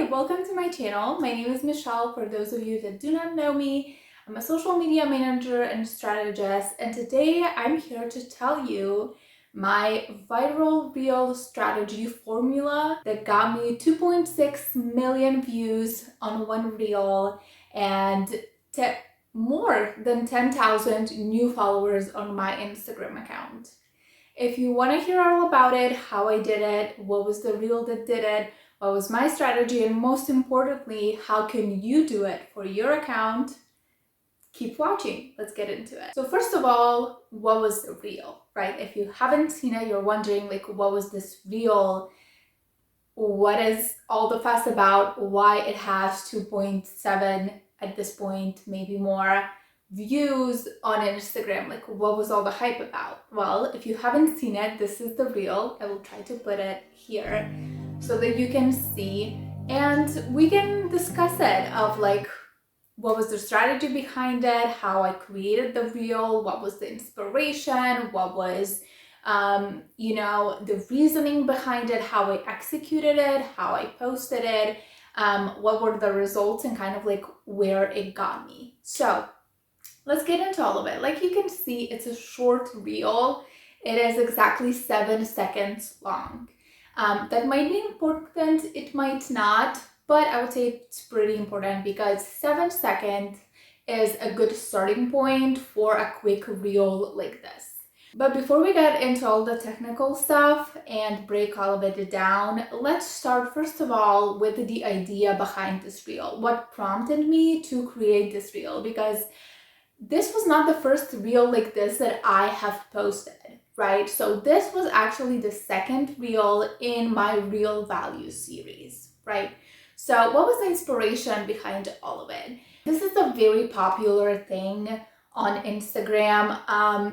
Hi, welcome to my channel. My name is Michelle. For those of you that do not know me, I'm a social media manager and strategist, and today I'm here to tell you my viral reel strategy formula that got me 2.6 million views on one reel and more than 10,000 new followers on my Instagram account. If you want to hear all about it, how I did it, what was the reel that did it, what was my strategy, and most importantly, how can you do it for your account, keep watching. Let's get into it. So first of all, what was the reel, right? If you haven't seen it, you're wondering like, what was this reel? What is all the fuss about? Why it has 2.7 at this point, maybe more views on Instagram? Like, what was all the hype about? Well, if you haven't seen it, this is the reel. I will try to put it here so that you can see and we can discuss it of like what was the strategy behind it, how I created the reel, what was the inspiration, what was the reasoning behind it, how I executed it, how I posted it, what were the results, and kind of like where it got me. So let's get into all of it. Like you can see, it's a short reel. It is exactly 7 seconds long. That might be important, it might not, but I would say it's pretty important because 7 seconds is a good starting point for a quick reel like this. But before we get into all the technical stuff and break all of it down, let's start first of all with the idea behind this reel. What prompted me to create this reel? Because this was not the first reel like this that I have posted, right? So this was actually the second reel in my Reel Value series, right? So what was the inspiration behind all of it? This is a very popular thing on Instagram.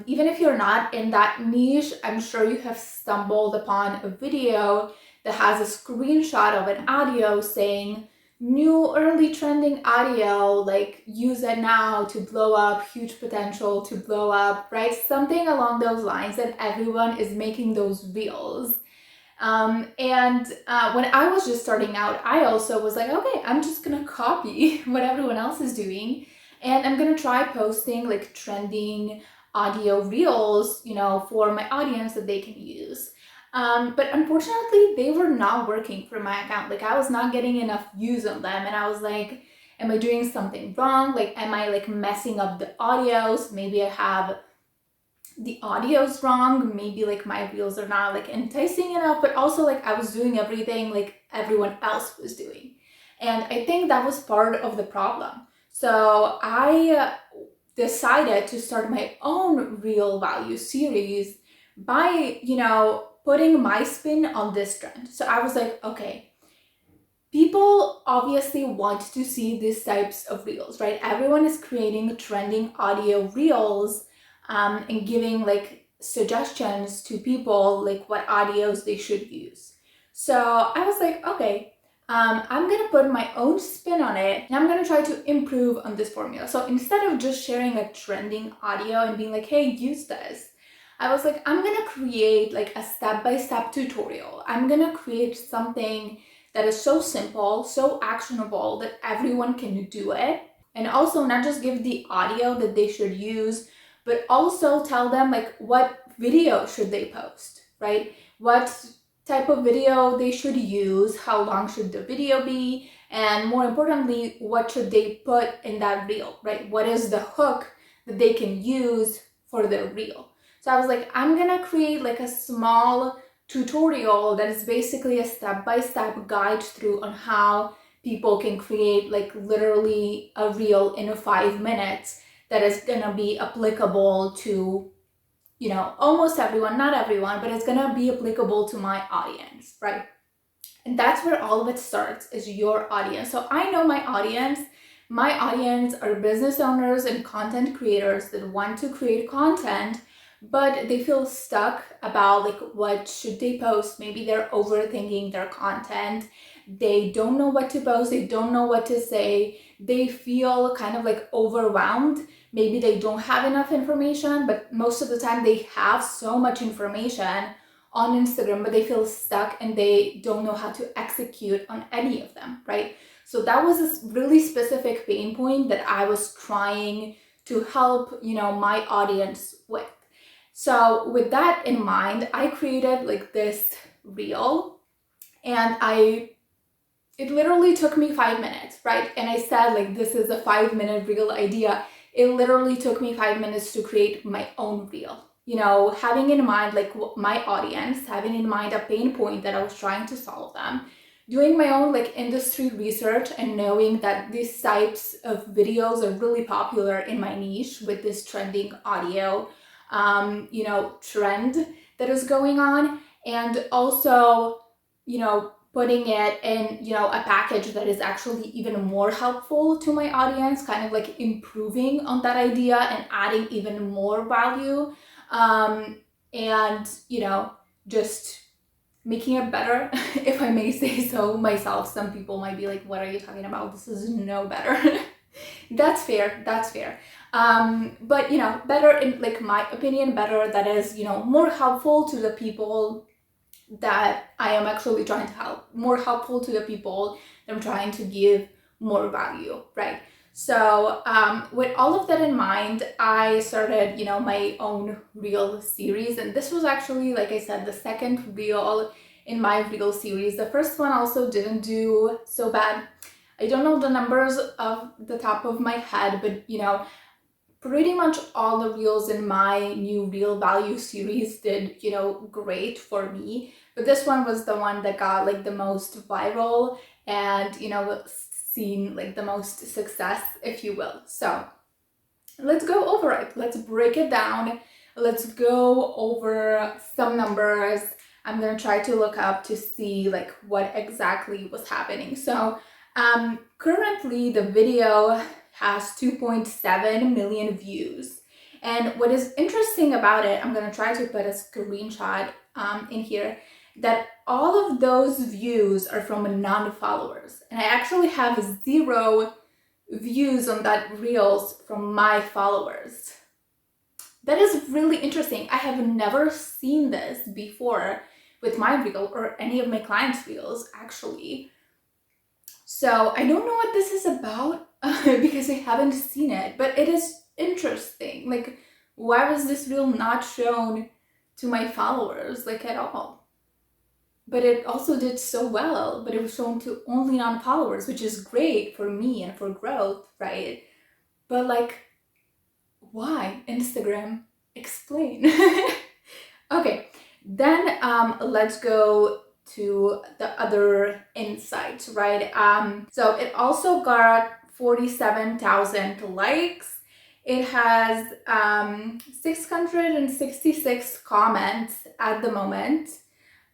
Even if you're not in that niche, I'm sure you have stumbled upon a video that has a screenshot of an audio saying, new early trending audio, like use it now to blow up, huge potential to blow up, right? Something along those lines, that everyone is making those reels. When I was just starting out, I also was like, okay, I'm just gonna copy what everyone else is doing, and I'm gonna try posting like trending audio reels, for my audience that they can use. But unfortunately, they were not working for my account. Like I was not getting enough views on them, and I was like, am I doing something wrong? Like, am I like messing up the audios? Maybe I have the audio's wrong, maybe like my reels are not like enticing enough, but also like I was doing everything like everyone else was doing. And I think that was part of the problem. So I decided to start my own Reel Value series by, putting my spin on this trend. So I was like, okay, people obviously want to see these types of reels, right? Everyone is creating trending audio reels and giving like suggestions to people like what audios they should use. So I was like, okay, I'm gonna put my own spin on it and I'm gonna try to improve on this formula. So instead of just sharing a trending audio and being like, hey, use this, I was like, I'm gonna create like a step-by-step tutorial. I'm gonna create something that is so simple, so actionable that everyone can do it. And also not just give the audio that they should use, but also tell them like what video should they post, right? What type of video they should use, how long should the video be, and more importantly, what should they put in that reel, right? What is the hook that they can use for their reel? So I was like, I'm gonna create like a small tutorial that is basically a step-by-step guide through on how people can create like literally a reel in 5 minutes that is gonna be applicable to, almost everyone, not everyone, but it's gonna be applicable to my audience, right? And that's where all of it starts, is your audience. So I know my audience. My audience are business owners and content creators that want to create content, but they feel stuck about like what should they post. Maybe they're overthinking their content. They don't know what to post. They don't know what to say. They feel kind of like overwhelmed. Maybe they don't have enough information, but most of the time they have so much information on Instagram, but they feel stuck and they don't know how to execute on any of them, right? So that was a really specific pain point that I was trying to help, my audience with. So with that in mind, I created like this reel, and it literally took me 5 minutes, right? And I said like, this is a 5-minute reel idea. It literally took me 5 minutes to create my own reel. Having in mind like my audience, having in mind a pain point that I was trying to solve them, doing my own like industry research and knowing that these types of videos are really popular in my niche with this trending audio, trend that is going on, and also, putting it in, a package that is actually even more helpful to my audience, kind of like improving on that idea and adding even more value, and, just making it better, if I may say so myself. Some people might be like, what are you talking about? This is no better. That's fair. But better in like my opinion, better that is, more helpful to the people that I am actually trying to help, more helpful to the people that I'm trying to give more value, right? So with all of that in mind, I started, my own reel series. And this was actually, like I said, the second reel in my reel series. The first one also didn't do so bad. I don't know the numbers off the top of my head, but pretty much all the reels in my new reel value series did, great for me. But this one was the one that got like the most viral and, seen like the most success, if you will. So let's go over it. Let's break it down. Let's go over some numbers. I'm going to try to look up to see like what exactly was happening. So currently the video has 2.7 million views. And what is interesting about it, I'm going to try to put a screenshot in here, that all of those views are from non-followers. And I actually have 0 views on that reels from my followers. That is really interesting. I have never seen this before with my reel or any of my clients' reels, actually. So I don't know what this is about because I haven't seen it, but it is interesting. Like, why was this reel not shown to my followers, like, at all? But it also did so well, but it was shown to only non-followers, which is great for me and for growth, right? But like, why? Instagram, explain. Okay, then let's go to the other insights, right? So it also got 47,000 likes. It has 666 comments at the moment.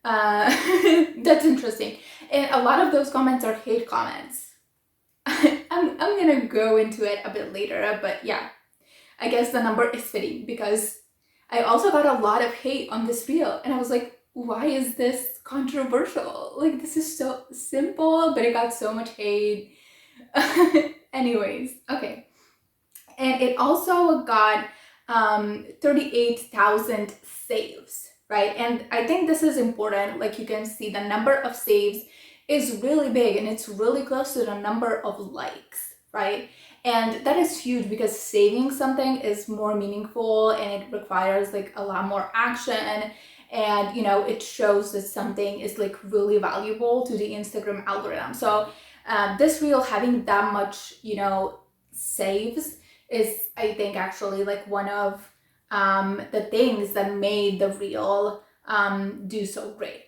That's interesting. And a lot of those comments are hate comments. I'm gonna go into it a bit later, but yeah, I guess the number is fitting because I also got a lot of hate on this reel, and I was like, why is this controversial? Like, this is so simple, but it got so much hate. Anyways, okay. And it also got 38,000 saves, right? And I think this is important. Like, you can see the number of saves is really big, and it's really close to the number of likes, right? And that is huge because saving something is more meaningful and it requires like a lot more action, and it shows that something is like really valuable to the Instagram algorithm. So this reel having that much saves is, I think, actually like one of the things that made the reel do so great.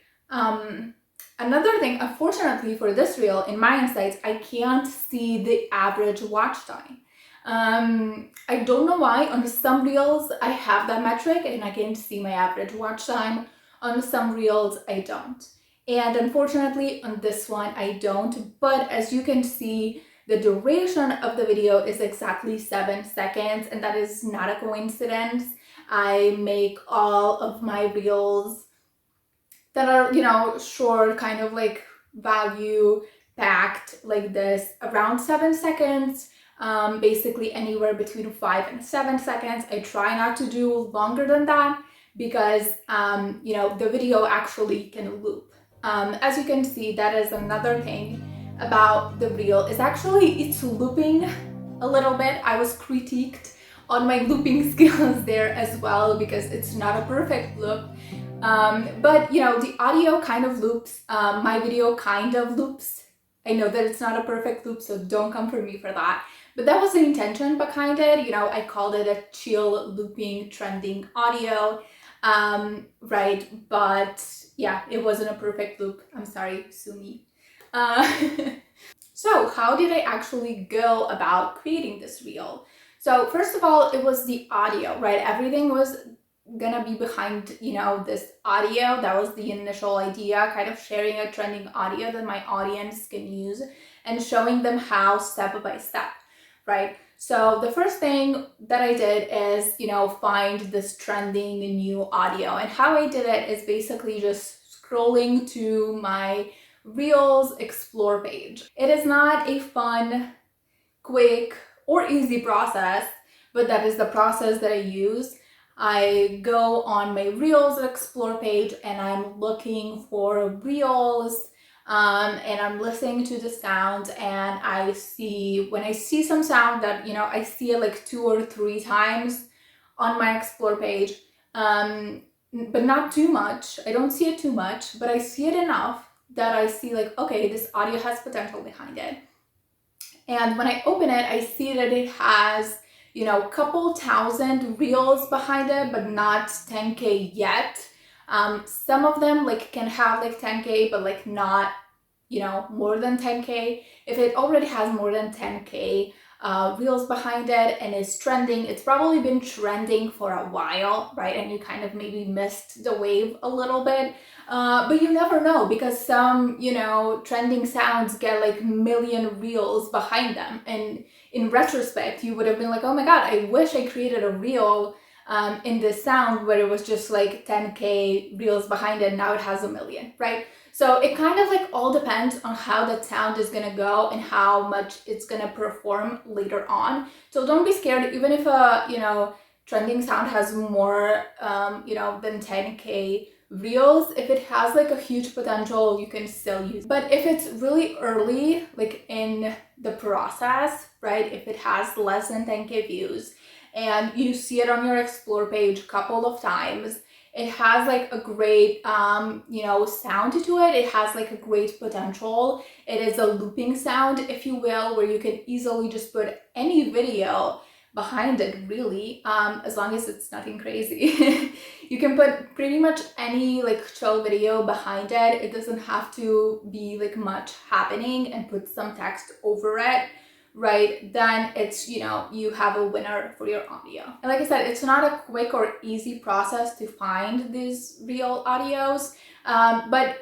Another thing, unfortunately for this reel, in my insights, I can't see the average watch time. I don't know why. On some reels, I have that metric and I can see my average watch time. On some reels, I don't. And unfortunately, on this one, I don't. But as you can see, the duration of the video is exactly 7 seconds, and that is not a coincidence. I make all of my reels that are, short, kind of like value packed like this, around 7 seconds, basically anywhere between 5 and 7 seconds. I try not to do longer than that because, the video actually can loop. As you can see, that is another thing about the reel, is actually it's looping a little bit. I was critiqued on my looping skills there as well, because it's not a perfect loop. But the audio kind of loops, my video kind of loops. I know that it's not a perfect loop, so don't come for me for that. But that was the intention behind it. I called it a chill looping trending audio, right? But yeah, it wasn't a perfect loop. I'm sorry, sue me. So how did I actually go about creating this reel? So first of all, it was the audio, right? Everything was gonna be behind, this audio. That was the initial idea, kind of sharing a trending audio that my audience can use and showing them how step by step, right? So the first thing that I did is, find this trending new audio. And how I did it is basically just scrolling to my Reels Explore page. It is not a fun, quick, or easy process, but that is the process that I use. I go on my Reels Explore page and I'm looking for Reels, and I'm listening to the sounds, and when I see some sound that, I see it like 2 or 3 times on my Explore page, but not too much. I don't see it too much, but I see it enough that I see like, okay, this audio has potential behind it. And when I open it, I see that it has, a couple thousand reels behind it, but not 10K yet. Some of them like can have like 10K, but like not, more than 10K. If it already has more than 10K reels behind it and is trending, it's probably been trending for a while, right? And you kind of maybe missed the wave a little bit. But you never know, because some, trending sounds get like million reels behind them. And in retrospect, you would have been like, oh my God, I wish I created a reel in this sound where it was just like 10K reels behind it. Now it has a million, right? So it kind of like all depends on how that sound is gonna go and how much it's gonna perform later on. So don't be scared, even if a, trending sound has more, than 10K reels. If it has like a huge potential, you can still use it. But if it's really early, like in the process, right? If it has less than 10K views and you see it on your Explore page a couple of times, it has like a great, sound to it. It has like a great potential. It is a looping sound, if you will, where you can easily just put any video behind it, really, as long as it's nothing crazy. You can put pretty much any like chill video behind it. It doesn't have to be like much happening, and put some text over it, right? Then it's, you have a winner for your audio. And like I said, it's not a quick or easy process to find these reel audios, but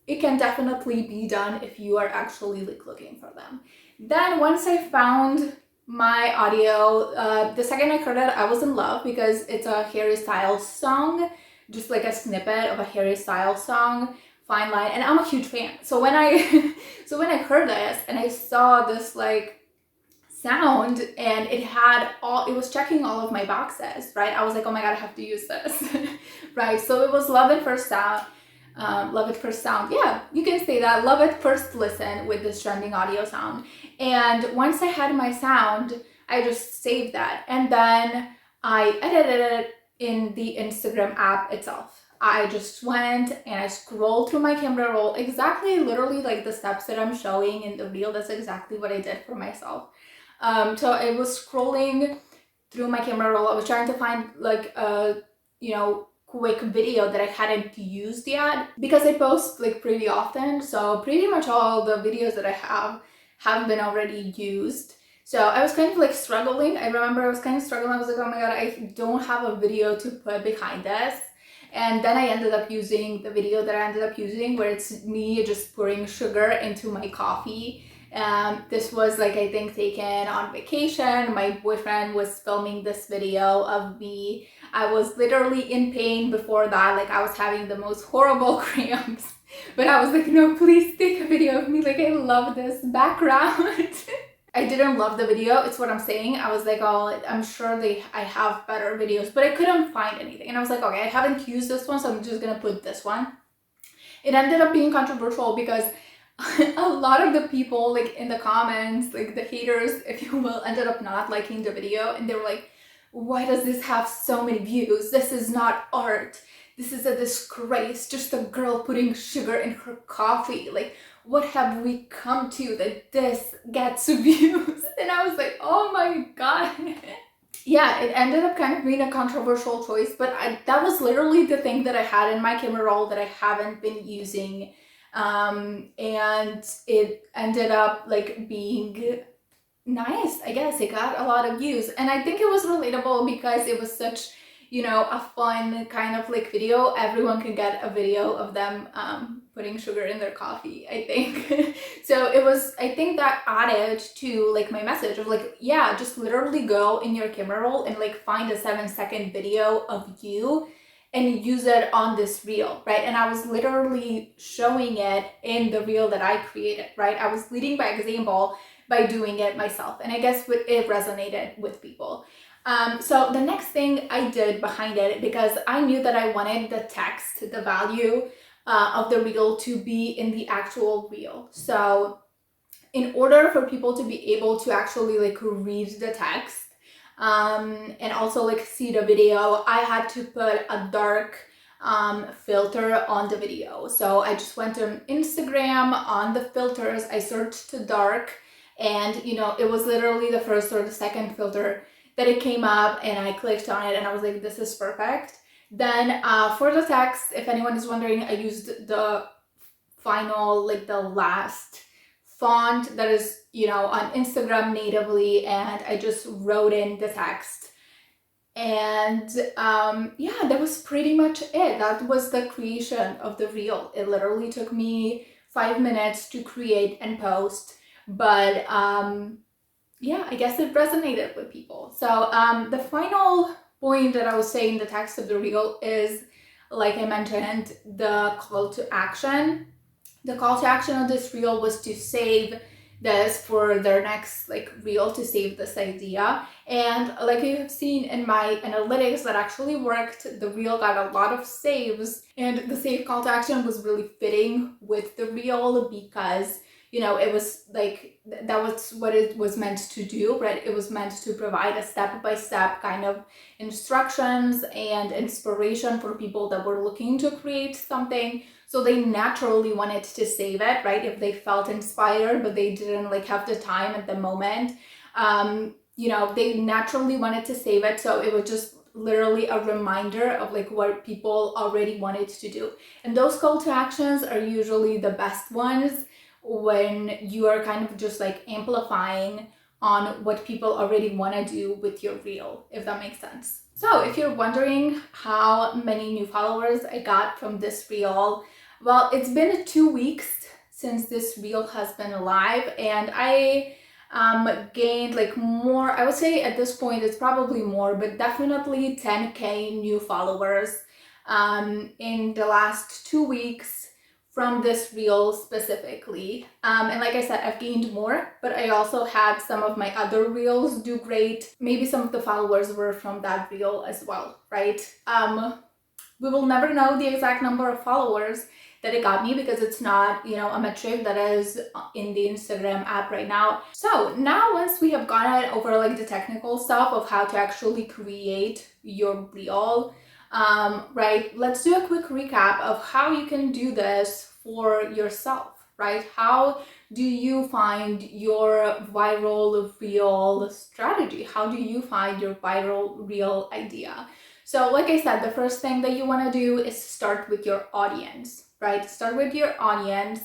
it can definitely be done if you are actually like looking for them. Then once I found my audio, the second I heard it, I was in love, because it's a Harry Styles song, just like a snippet of a Harry Styles song, Fine Line, and I'm a huge fan. So when I heard this and I saw this like sound and it was checking all of my boxes, right? I was like, oh my God, I have to use this. Right? So it was love at first sound. Yeah, you can say that. Love at first listen with this trending audio sound. And once I had my sound, I just saved that. And then I edited it in the Instagram app itself. I just went and I scrolled through my camera roll, literally like the steps that I'm showing in the reel. That's exactly what I did for myself. So I was scrolling through my camera roll. I was trying to find like a, quick video that I hadn't used yet, because I post like pretty often. So pretty much all the videos that I have been already used. So I was kind of like struggling. I remember I was kind of struggling. I was like, oh my God, I don't have a video to put behind this. And then I ended up using the video that I ended up using, where it's me just pouring sugar into my coffee. This was like, I think, taken on vacation. My boyfriend was filming this video of me. I was literally in pain before that. Like, I was having the most horrible cramps. But I was like, no, please take a video of me. Like, I love this background. I didn't love the video. It's what I'm saying. I was like, oh, I'm sure I have better videos, but I couldn't find anything. And I was like, okay, I haven't used this one, so I'm just gonna put this one. It ended up being controversial because a lot of the people, like in the comments, like the haters, if you will, ended up not liking the video, and they were like, why does this have so many views? This is not art. This is a disgrace. Just a girl putting sugar in her coffee. Like, what have we come to that this gets views? And I was like, oh my god. Yeah, it ended up kind of being a controversial choice, but that was literally the thing that I had in my camera roll that I haven't been using. And it ended up like being nice, I guess. It got a lot of views, and I think it was relatable because it was such, you know, a fun kind of like video. Everyone can get a video of them putting sugar in their coffee, I think. So it was, I think that added to like my message of like, yeah, just literally go in your camera roll and like find a 7-second video of you and use it on this reel, right? And I was literally showing it in the reel that I created, right? I was leading by example by doing it myself, and I guess it resonated with people. So the next thing I did behind it, because I knew that I wanted the text, the value of the reel to be in the actual reel. So in order for people to be able to actually like read the text and also like see the video, I had to put a dark filter on the video. So I just went to Instagram, on the filters, I searched dark, and you know, it was literally the first or the second filter that it came up, and I clicked on it and I was like, this is perfect. Then for the text, if anyone is wondering, I used the final, like the last font that is, you know, on Instagram natively, and I just wrote in the text. And yeah, that was pretty much it. That was the creation of the reel. It literally took me 5 minutes to create and post, but yeah, I guess it resonated with people. So the final point that I would say in the text of the reel is, like I mentioned, the call to action. The call to action of this reel was to save this for their next like reel, to save this idea. And like you have seen in my analytics, that actually worked. The reel got a lot of saves, and the save call to action was really fitting with the reel because, you know, it was like, that was what it was meant to do, right? It was meant to provide a step-by-step kind of instructions and inspiration for people that were looking to create something. So they naturally wanted to save it, right? If they felt inspired, but they didn't like have the time at the moment, you know, they naturally wanted to save it. So it was just literally a reminder of like what people already wanted to do. And those call to actions are usually the best ones when you are kind of just like amplifying on what people already want to do with your reel, if that makes sense. So if you're wondering how many new followers I got from this reel, well, it's been 2 weeks since this reel has been live, and I gained like more. I would say at this point it's probably more, but definitely 10K new followers in the last 2 weeks from this reel specifically. And like I said, I've gained more, but I also had some of my other reels do great. Maybe some of the followers were from that reel as well, right? We will never know the exact number of followers that it got me because it's not, you know, a metric that is in the Instagram app right now. So now, once we have gone over like the technical stuff of how to actually create your reel, right, let's do a quick recap of how you can do this for yourself, right? How do you find your viral reel strategy? How do you find your viral reel idea? So like I said, the first thing that you want to do is start with your audience, right? Start with your audience.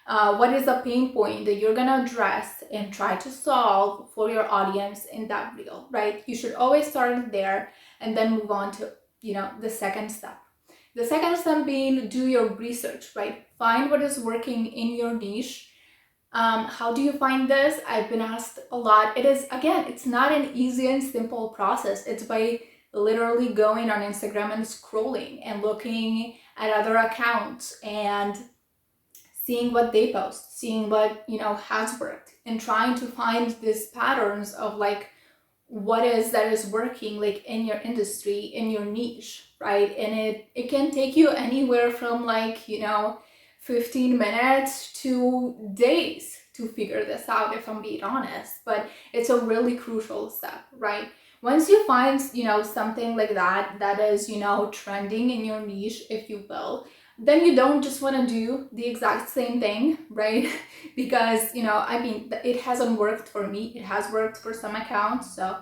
What is a pain point that you're gonna address and try to solve for your audience in that reel, right? You should always start there and then move on to, you know, the second step. The second step being do your research, right? Find what is working in your niche. How do you find this? I've been asked a lot. It is, again, it's not an easy and simple process. It's by literally going on Instagram and scrolling and looking at other accounts and seeing what they post, seeing what, has worked, and trying to find these patterns of like what is that is working like in your industry, in your niche, right? And it can take you anywhere from like 15 minutes to days to figure this out, if I'm being honest. But it's a really crucial step, right? Once you find something like that is trending in your niche, if you will, then you don't just want to do the exact same thing, right? Because I mean, it hasn't worked for me. It has worked for some accounts, so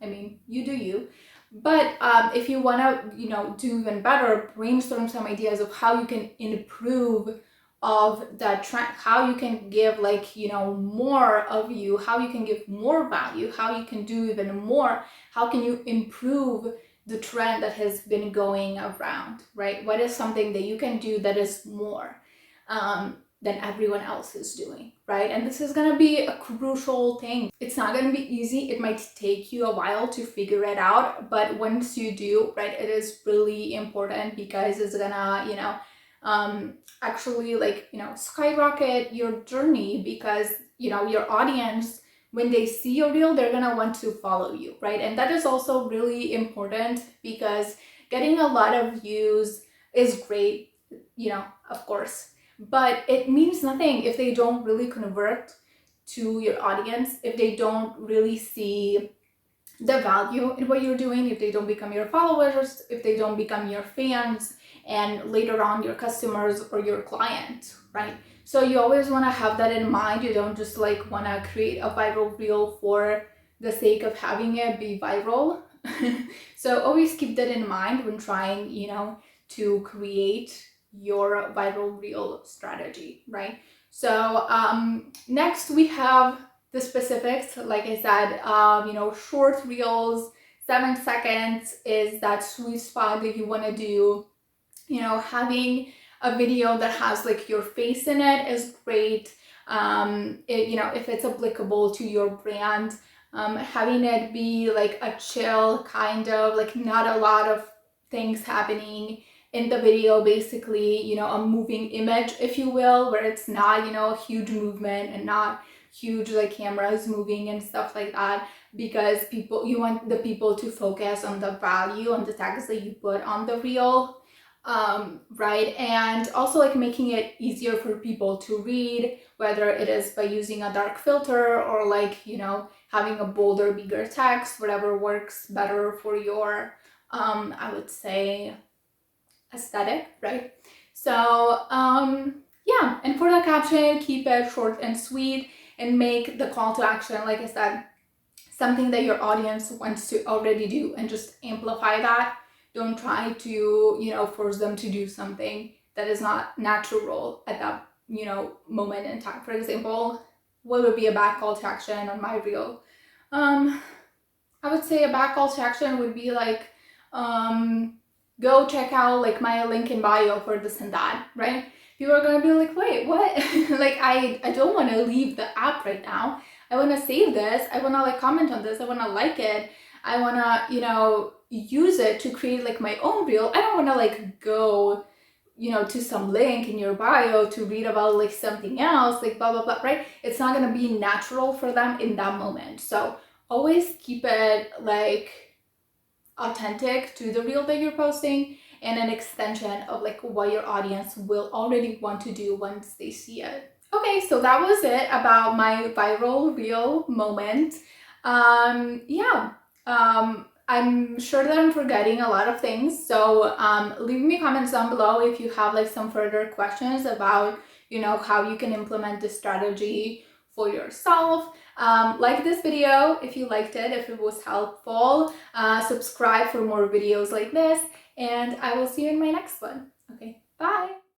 I mean, you do you. But if you want to do even better, brainstorm some ideas of how you can improve of that trend, how you can give like more of you, how you can give more value, how you can do even more, how can you improve the trend that has been going around, right? What is something that you can do that is more than everyone else is doing, right? And this is going to be a crucial thing. It's not going to be easy. It might take you a while to figure it out, but once you do, right, it is really important because it's gonna actually like skyrocket your journey, because your audience, when they see your reel, they're gonna want to follow you, right? And that is also really important, because getting a lot of views is great, of course, but it means nothing if they don't really convert to your audience, if they don't really see the value in what you're doing, if they don't become your followers, if they don't become your fans, and later on your customers or your client, right? So you always want to have that in mind. You don't just like want to create a viral reel for the sake of having it be viral. So always keep that in mind when trying, to create your viral reel strategy, right? So next we have the specifics. Like I said, short reels, 7 seconds is that sweet spot that you want to do. Having a video that has like your face in it is great. If it's applicable to your brand, having it be like a chill kind of like, not a lot of things happening in the video, basically, a moving image, if you will, where it's not, a huge movement and not huge like cameras moving and stuff like that, because you want the people to focus on the value, on the tags that you put on the reel, right? And also like making it easier for people to read, whether it is by using a dark filter or like having a bolder, bigger text, whatever works better for your I would say aesthetic, right? So yeah, and for the caption, keep it short and sweet, and make the call to action, like I said, something that your audience wants to already do, and just amplify that. Don't try to force them to do something that is not natural at that moment in time. For example, what would be a back call to action on my reel? I would say a back call to action would be like go check out like my link in bio for this and that, right? People are gonna be like, wait, what? Like I don't want to leave the app right now. I want to save this. I want to like comment on this. I want to like it. I want to use it to create like my own reel. I don't want to like go to some link in your bio to read about like something else, like blah blah blah, right? It's not going to be natural for them in that moment. So always keep it like authentic to the reel that you're posting, and an extension of like what your audience will already want to do once they see it. Okay, so that was it about my viral reel moment. Yeah, I'm sure that I'm forgetting a lot of things, so leave me comments down below if you have like some further questions about how you can implement this strategy for yourself. Like this video if you liked it, if it was helpful. Subscribe for more videos like this, and I will see you in my next one. Okay, bye!